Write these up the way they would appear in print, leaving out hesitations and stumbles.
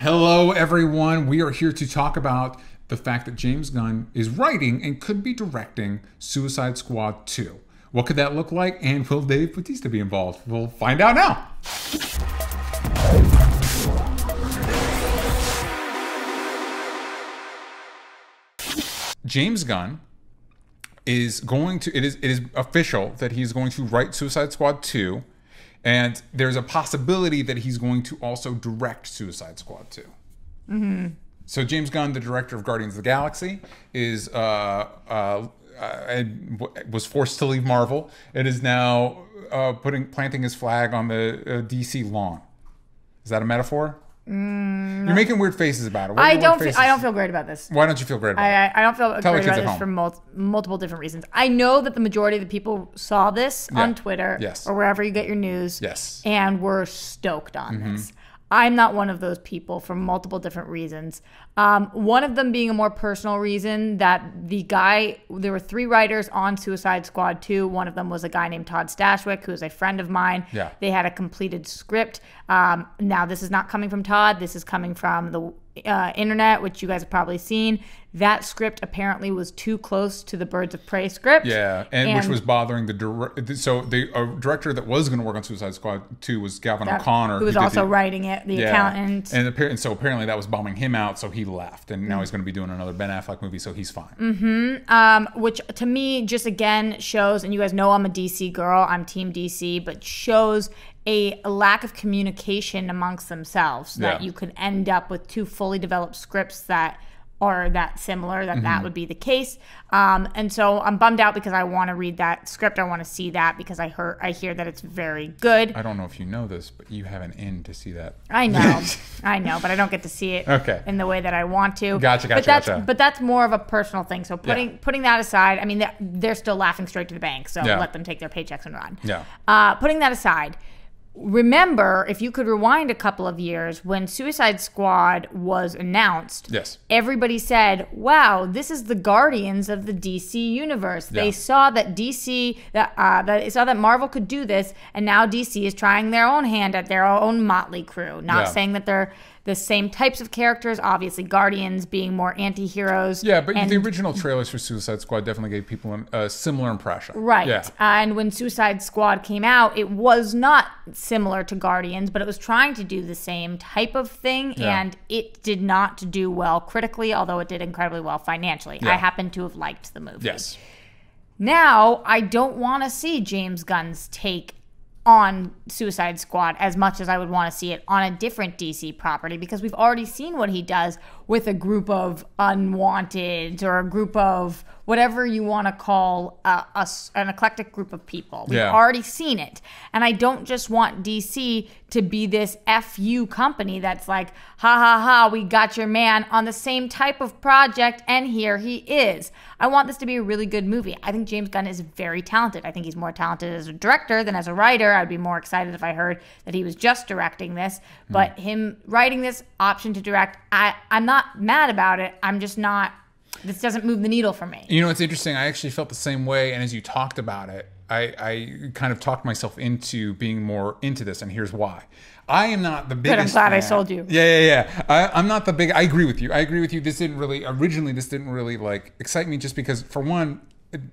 Hello, everyone. We are here to talk about the fact that James Gunn is writing and could be directing Suicide Squad 2. What could that look like, and will Dave Bautista be involved? We'll find out now. James Gunn is going to, it is official that he's going to write Suicide Squad 2, and there's a possibility that he's going to also direct Suicide Squad 2. Mm-hmm. So James Gunn, the director of Guardians of the Galaxy, is was forced to leave Marvel and is now planting his flag on the DC lawn. Is that a metaphor? You're making weird faces about it. I don't feel great about this. Why don't you feel great about it? I don't feel great about this for multiple different reasons. I know that the majority of the people saw this on Twitter or wherever you get your news and were stoked on this. I'm not one of those people for multiple different reasons. One of them being a more personal reason that there were 3 writers on Suicide Squad 2. One of them was a guy named Todd Stashwick, who is a friend of mine. Yeah. They had a completed script. Now, this is not coming from Todd. This is coming from the internet, which you guys have probably seen. That script apparently was too close to the Birds of Prey script. Yeah, and which was bothering the director. So the director that was going to work on Suicide Squad 2 was Gavin O'Connor, who was also writing it, the accountant. And so apparently that was bumming him out, so he left. And now he's going to be doing another Ben Affleck movie, so he's fine. Which to me just again shows, and you guys know I'm a DC girl, I'm Team DC, but shows a lack of communication amongst themselves, that you could end up with 2 fully developed scripts that are that similar, that would be the case. And so I'm bummed out because I want to read that script. I want to see that because I hear that it's very good. I don't know if you know this, but you have an in to see that. I know, but I don't get to see it in the way that I want to. Gotcha. But that's more of a personal thing. So putting that aside, I mean, they're still laughing straight to the bank, so let them take their paychecks and run. Yeah. Putting that aside, remember, if you could rewind a couple of years, when Suicide Squad was announced, everybody said, wow, this is the Guardians of the DC universe. They saw that they saw that Marvel could do this, and now DC is trying their own hand at their own motley crew. Not saying that they're the same types of characters, obviously Guardians being more anti-heroes. Yeah, but the original trailers for Suicide Squad definitely gave people a similar impression. Right. Yeah. And when Suicide Squad came out, it was not similar to Guardians, but it was trying to do the same type of thing, and it did not do well critically, although it did incredibly well financially. I happen to have liked the movie. Yes. Now, I don't want to see James Gunn's take on Suicide Squad as much as I would want to see it on a different DC property, because we've already seen what he does with a group of unwanted, or a group of whatever you want to call an eclectic group of people. We've already seen it. And I don't just want DC to be this FU company that's like, ha ha ha, we got your man on the same type of project, and here he is. I want this to be a really good movie. I think James Gunn is very talented. I think he's more talented as a director than as a writer. I'd be more excited if I heard that he was just directing this. But him writing this, option to direct, I'm not mad about it. I'm just not, this doesn't move the needle for me. You know, it's interesting. I actually felt the same way. And as you talked about it, I kind of talked myself into being more into this. And here's why. I am not the biggest I'm glad fan. I sold you. Yeah. I'm not the big, I agree with you. This didn't really like excite me, just because, for one,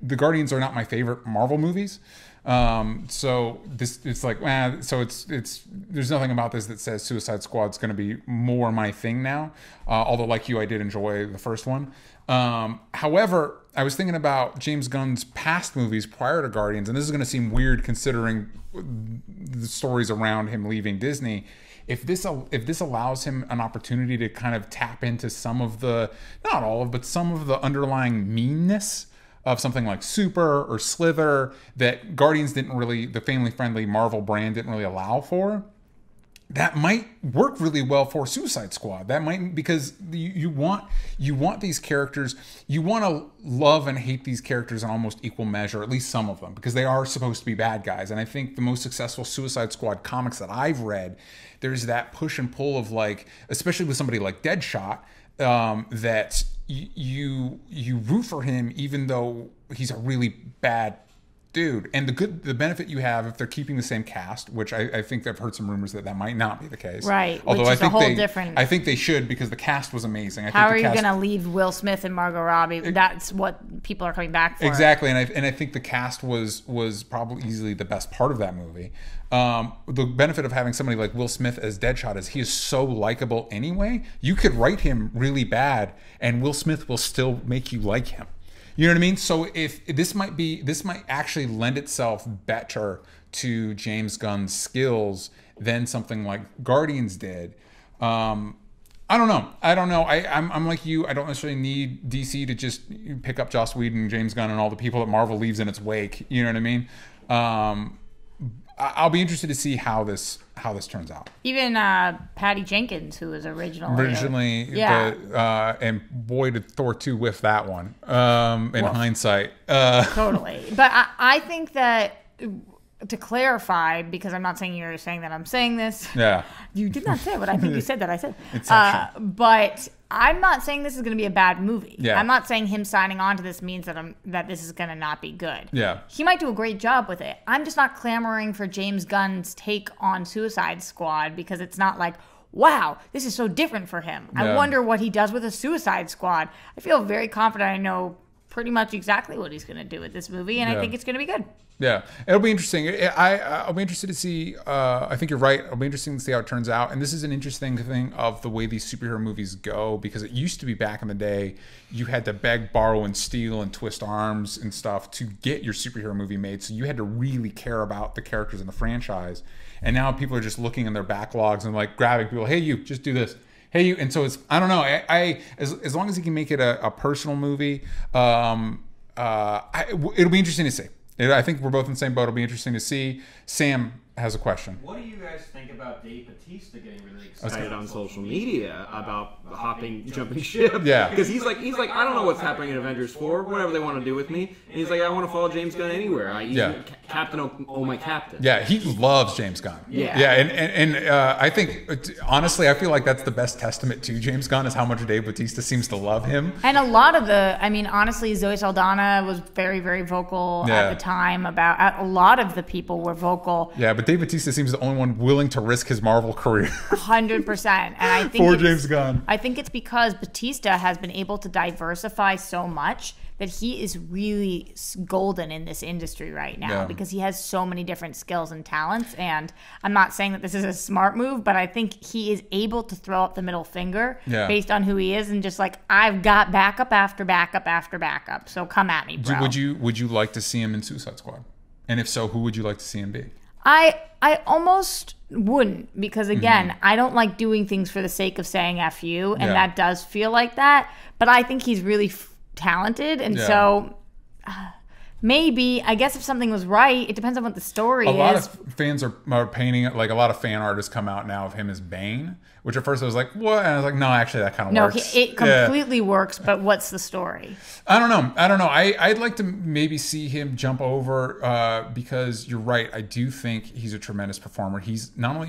the Guardians are not my favorite Marvel movies. So it's like, so it's there's nothing about this that says Suicide Squad's going to be more my thing now. Although, like you, I did enjoy the first one. However, I was thinking about James Gunn's past movies prior to Guardians, and this is going to seem weird considering the stories around him leaving Disney. If this allows him an opportunity to kind of tap into some of the, not all of, but some of the underlying meanness of something like Super or Slither that Guardians didn't really, the family-friendly Marvel brand didn't really allow for, that might work really well for Suicide Squad. That might, because you want these characters, you want to love and hate these characters in almost equal measure, at least some of them, because they are supposed to be bad guys. And I think the most successful Suicide Squad comics that I've read, there's that push and pull of, like, especially with somebody like DeadShot, that you root for him even though he's a really bad dude. And the benefit you have if they're keeping the same cast, which I think I've heard some rumors that might not be the case. Right. Although which is I think a whole different. I think they should, because the cast was amazing. How are you going to leave Will Smith and Margot Robbie? That's what people are coming back for. Exactly, and I think the cast was probably easily the best part of that movie. The benefit of having somebody like Will Smith as Deadshot is he is so likable anyway. You could write him really bad, and Will Smith will still make you like him. You know what I mean? So if this might actually lend itself better to James Gunn's skills than something like Guardians did. I don't know. I'm like you. I don't necessarily need DC to just pick up Joss Whedon, James Gunn, and all the people that Marvel leaves in its wake. You know what I mean? I'll be interested to see how this turns out. Even Patty Jenkins, who was originally, and boy did Thor 2 whiff that one. In hindsight, totally. But I think that, to clarify, because I'm not saying you're saying that I'm saying this. Yeah. You did not say what I think you said that I said. But I'm not saying this is going to be a bad movie. Yeah. I'm not saying him signing on to this means that this is going to not be good. Yeah. He might do a great job with it. I'm just not clamoring for James Gunn's take on Suicide Squad, because it's not like, wow, this is so different for him. Yeah. I wonder what he does with a Suicide Squad. I feel very confident I know pretty much exactly what he's going to do with this movie, and I think it's going to be good. Yeah, it'll be interesting. I'll be interested to see. I think you're right. It'll be interesting to see how it turns out. And this is an interesting thing of the way these superhero movies go, because it used to be back in the day, you had to beg, borrow, and steal and twist arms and stuff to get your superhero movie made. So you had to really care about the characters in the franchise. And now people are just looking in their backlogs and like grabbing people. Hey, you, just do this. Hey, you. And so it's, I don't know. As long as he can make it a personal movie, it'll be interesting to see. I think we're both in the same boat. It'll be interesting to see. Sam has a question. What do you guys think about Dave Bautista getting really excited on social media about jumping ship? Yeah. Because he's like, I don't know what's happening in Avengers 4, whatever they want to do with me. And he's like, I want to follow James Gunn anywhere. Captain, oh my Captain. Yeah, he loves James Gunn. Yeah. Yeah, and I think, honestly, I feel like that's the best testament to James Gunn is how much Dave Bautista seems to love him. And a lot of honestly, Zoe Saldana was very, very vocal at the time about, a lot of the people were vocal. Yeah, but Dave Bautista seems the only one willing to risk his Marvel career. 100%. And I think for James Gunn. I think it's because Bautista has been able to diversify so much that he is really golden in this industry right now, because he has so many different skills and talents. And I'm not saying that this is a smart move, but I think he is able to throw up the middle finger based on who he is, and just like, I've got backup after backup after backup. So come at me, bro. Would you like to see him in Suicide Squad? And if so, who would you like to see him be? I almost wouldn't, because again, I don't like doing things for the sake of saying F you, and that does feel like that. But I think he's really talented, and so maybe, I guess if something was right, it depends on what the story is. A lot of fans are painting it, like a lot of fan art has come out now of him as Bane, which at first I was like, what? And I was like, no, actually that kind of works. No, it completely works, but what's the story? I don't know. I'd like to maybe see him jump over, because you're right. I do think he's a tremendous performer. He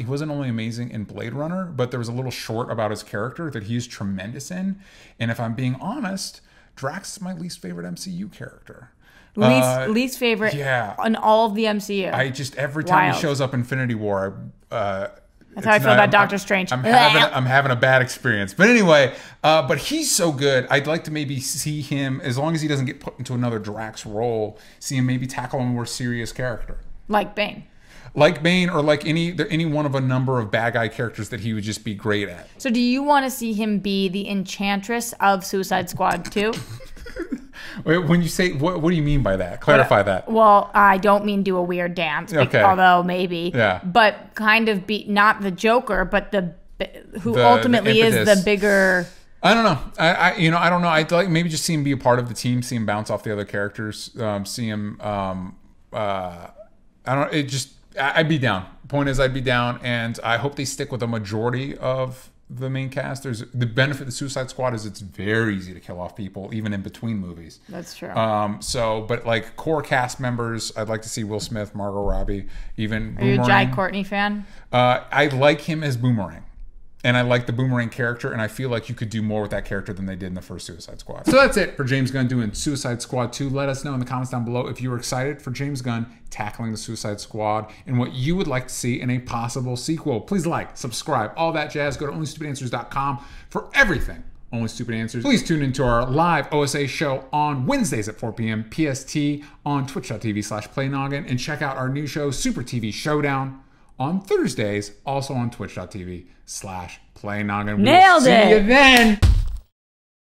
wasn't only amazing in Blade Runner, but there was a little short about his character that he's tremendous in. And if I'm being honest, Drax is my least favorite MCU character. Least favorite in all of the MCU. Every time he shows up in Infinity War, that's how I feel about Doctor Strange. I'm having a bad experience. But anyway, but he's so good. I'd like to maybe see him, as long as he doesn't get put into another Drax role, see him maybe tackle a more serious character. Like Bane. Or like any one of a number of bad guy characters that he would just be great at. So do you want to see him be the Enchantress of Suicide Squad 2? When you say, what do you mean by that? Clarify that. Well, I don't mean do a weird dance, although maybe. Yeah. But kind of be not the Joker, but who ultimately is the bigger. I don't know. I don't know. I'd like maybe just see him be a part of the team, see him bounce off the other characters, see him. I'd be down. Point is, I'd be down, and I hope they stick with a majority of the main cast. There's the benefit of the Suicide Squad is it's very easy to kill off people even in between movies. That's true. But like core cast members, I'd like to see Will Smith, Margot Robbie, even Are you a Jai Courtney fan? I like him as Boomerang. And I like the Boomerang character, and I feel like you could do more with that character than they did in the first Suicide Squad. So that's it for James Gunn doing Suicide Squad 2. Let us know in the comments down below if you were excited for James Gunn tackling the Suicide Squad and what you would like to see in a possible sequel. Please like, subscribe, all that jazz. Go to onlystupidanswers.com for everything Only Stupid Answers. Please tune into our live OSA show on Wednesdays at 4 p.m. PST on twitch.tv/playnoggin, and check out our new show, Super TV Showdown, on Thursdays, also on twitch.tv/playnoggin. Nailed it! See you then!